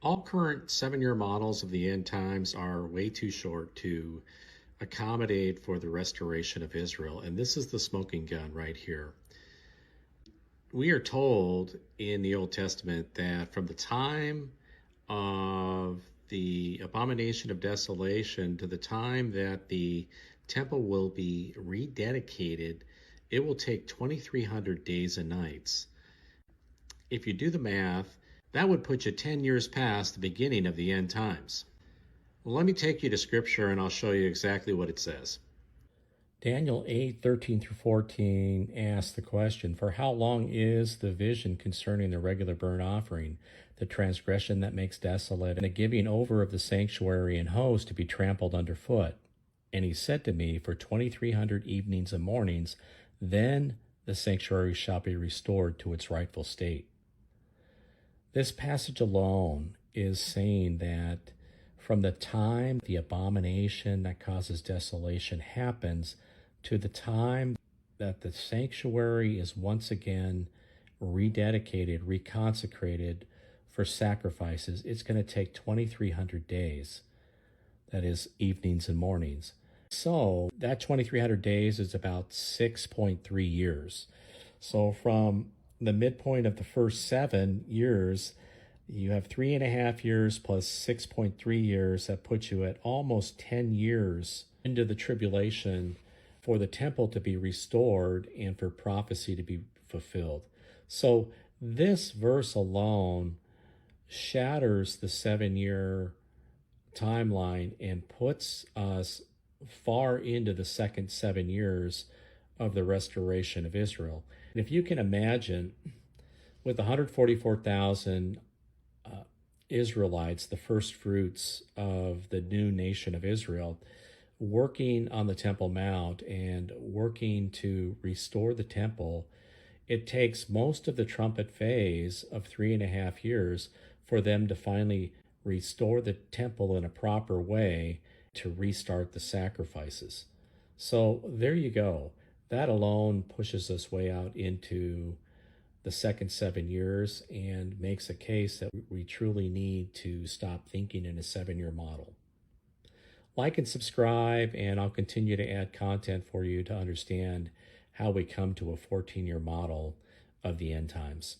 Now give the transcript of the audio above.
All current 7-year models of the end times are way too short to accommodate for the restoration of Israel. And this is the smoking gun right here. We are told in the Old Testament that from the time of the abomination of desolation to the time that the temple will be rededicated, it will take 2,300 days and nights. If you do the math, that would put you 10 years past the beginning of the end times. Well, let me take you to Scripture and I'll show you exactly what it says. Daniel 8:13 through 14 asks the question, "For how long is the vision concerning the regular burnt offering, the transgression that makes desolate, and the giving over of the sanctuary and host to be trampled underfoot?" And he said to me, "For 2,300 evenings and mornings, then the sanctuary shall be restored to its rightful state." This passage alone is saying that from the time the abomination that causes desolation happens to the time that the sanctuary is once again rededicated, reconsecrated for sacrifices, it's going to take 2,300 days. That is evenings and mornings. So that 2,300 days is about 6.3 years. So from the midpoint of the first 7 years, you have 3.5 years plus 6.3 years. That puts you at almost 10 years into the tribulation for the temple to be restored and for prophecy to be fulfilled. So this verse alone shatters the 7-year timeline and puts us far into the second 7 years of the restoration of Israel. And if you can imagine, with 144,000 Israelites, the first fruits of the new nation of Israel, working on the Temple Mount and working to restore the temple, it takes most of the trumpet phase of 3.5 years for them to finally restore the temple in a proper way to restart the sacrifices. So there you go. That alone pushes us way out into the second 7 years and makes a case that we truly need to stop thinking in a 7-year model. Like and subscribe, and I'll continue to add content for you to understand how we come to a 14-year model of the end times.